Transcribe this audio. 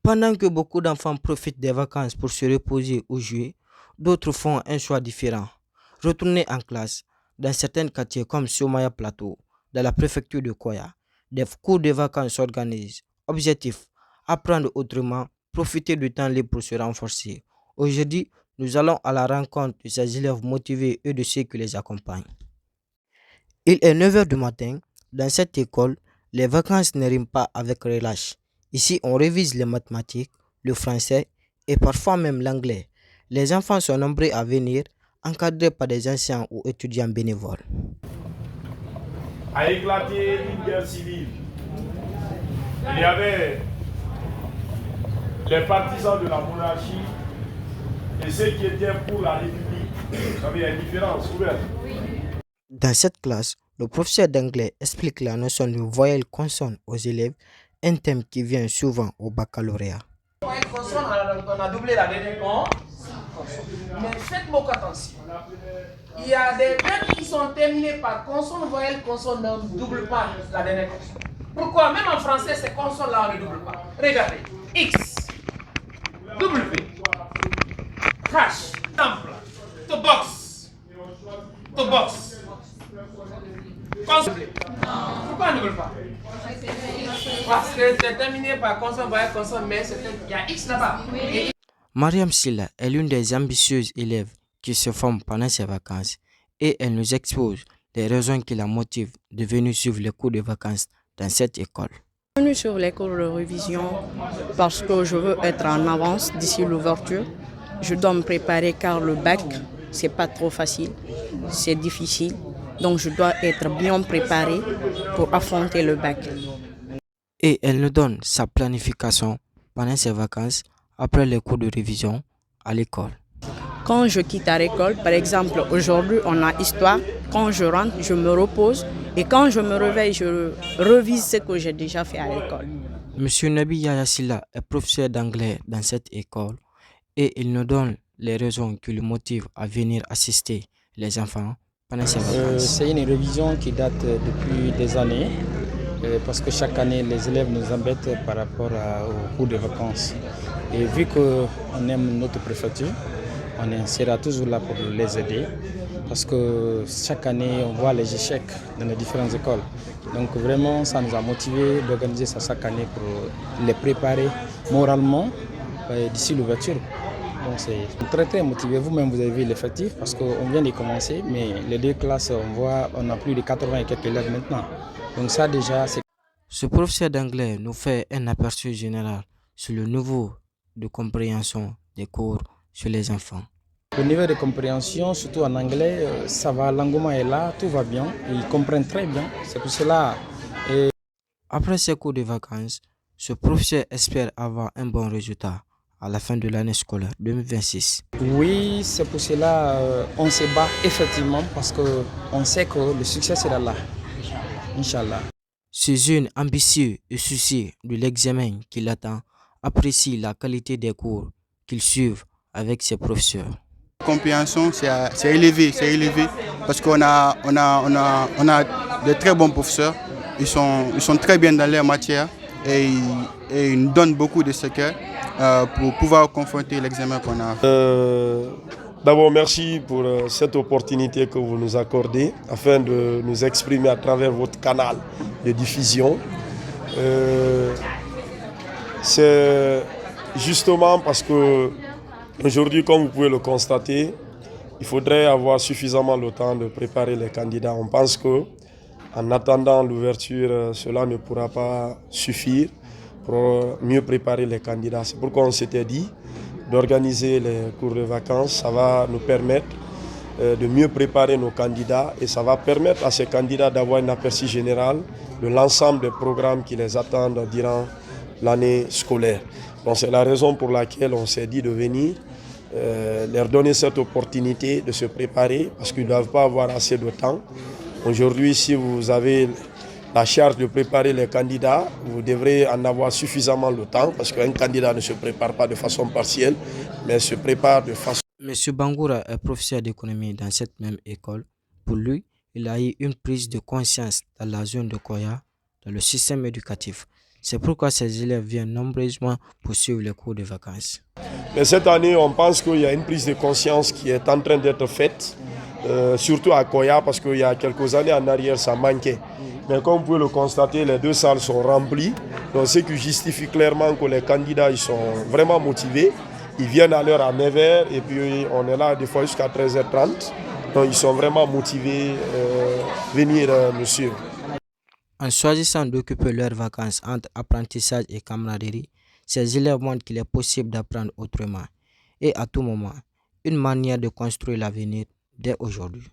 Pendant que beaucoup d'enfants profitent des vacances pour se reposer ou jouer, d'autres font un choix différent. Retourner en classe, dans certains quartiers comme Somaya Plateau, dans la préfecture de Koya, des cours de vacances s'organisent. Objectif, apprendre autrement, profiter du temps libre pour se renforcer. Aujourd'hui, nous allons à la rencontre de ces élèves motivés et de ceux qui les accompagnent. Il est 9 heures du matin. Dans cette école, les vacances ne riment pas avec relâche. Ici, on révise les mathématiques, le français et parfois même l'anglais. Les enfants sont nombreux à venir, encadrés par des anciens ou étudiants bénévoles. A éclaté une guerre civile. Il y avait les partisans de la monarchie et ceux qui étaient pour la République. Vous savez, il y a une différence ouverte. Dans cette classe, le professeur d'anglais explique la notion de voyelle consonne aux élèves, un thème qui vient souvent au baccalauréat. Voyelle consonne, on a doublé la dernière fois. Mais faites beaucoup attention. Il y a des verbes qui sont terminés par consonne, voyelle, consonne, mais on ne double pas la dernière consonne. Pourquoi? Même en français, ces consonnes-là, on ne double pas. Regardez. X, W, H, temple, to box, to box. Consonne. Pourquoi on ne double pas? Parce que c'est terminé par consonne, voyelle, consonne, mais il y a X là-bas. Mariam Silla est l'une des ambitieuses élèves qui se forment pendant ses vacances et elle nous expose les raisons qui la motivent de venir suivre les cours de vacances dans cette école. Je suis venue sur les cours de révision parce que je veux être en avance d'ici l'ouverture. Je dois me préparer car le bac, c'est pas trop facile, c'est difficile. Donc je dois être bien préparée pour affronter le bac. Et elle nous donne sa planification pendant ses vacances après les cours de révision à l'école. Quand je quitte à l'école, par exemple, aujourd'hui on a histoire, quand je rentre, je me repose et quand je me réveille, je revise ce que j'ai déjà fait à l'école. Monsieur Nabi Yaya Silla est professeur d'anglais dans cette école et il nous donne les raisons qui le motivent à venir assister les enfants pendant ces vacances. C'est une révision qui date depuis des années parce que chaque année les élèves nous embêtent par rapport aux cours de vacances. Et vu qu'on aime notre préfecture, on sera toujours là pour les aider parce que chaque année on voit les échecs dans les différentes écoles. Donc vraiment ça nous a motivés d'organiser ça chaque année pour les préparer moralement d'ici l'ouverture. Donc c'est très motivé. Vous-même vous avez vu l'effectif parce qu'on vient de commencer, mais les deux classes on a plus de 80 et quelques élèves maintenant. Donc ça déjà c'est... Ce professeur d'anglais nous fait un aperçu général sur le niveau de compréhension des cours sur les enfants. Le niveau de compréhension, surtout en anglais, ça va, l'engouement est là, tout va bien, ils comprennent très bien. C'est pour cela. Après ces cours de vacances, ce professeur espère avoir un bon résultat à la fin de l'année scolaire 2026. Oui, c'est pour cela on se bat effectivement parce qu'on sait que le succès sera là. Inch'Allah. Ce jeune ambitieux et soucieux de l'examen qui l'attend apprécie la qualité des cours qu'il suit avec ses professeurs. La compréhension, c'est élevé parce qu'on a de très bons professeurs. Ils sont très bien dans leur matière et ils nous donnent beaucoup de secrets pour pouvoir confronter l'examen qu'on a. D'abord, merci pour cette opportunité que vous nous accordez afin de nous exprimer à travers votre canal de diffusion. C'est justement parce que aujourd'hui, comme vous pouvez le constater, il faudrait avoir suffisamment le temps de préparer les candidats. On pense qu'en attendant l'ouverture, cela ne pourra pas suffire pour mieux préparer les candidats. C'est pourquoi on s'était dit d'organiser les cours de vacances. Ça va nous permettre de mieux préparer nos candidats et ça va permettre à ces candidats d'avoir un aperçu général de l'ensemble des programmes qui les attendent durant l'année scolaire. Donc c'est la raison pour laquelle on s'est dit de venir leur donner cette opportunité de se préparer parce qu'ils ne doivent pas avoir assez de temps. Aujourd'hui, si vous avez la charge de préparer les candidats, vous devrez en avoir suffisamment le temps parce qu'un candidat ne se prépare pas de façon partielle, mais se prépare de façon... Monsieur Bangoura est professeur d'économie dans cette même école. Pour lui, il a eu une prise de conscience dans la zone de Koya, dans le système éducatif. C'est pourquoi ces élèves viennent nombreusement pour suivre les cours de vacances. Mais cette année, on pense qu'il y a une prise de conscience qui est en train d'être faite, surtout à Koya, parce qu'il y a quelques années en arrière, ça manquait. Mais comme vous pouvez le constater, les deux salles sont remplies. Donc, ce qui justifie clairement que les candidats ils sont vraiment motivés. Ils viennent à l'heure à 9h et puis on est là des fois jusqu'à 13h30. Donc, ils sont vraiment motivés à venir nous suivre. En choisissant d'occuper leurs vacances entre apprentissage et camaraderie, ces élèves montrent qu'il est possible d'apprendre autrement et à tout moment, une manière de construire l'avenir dès aujourd'hui.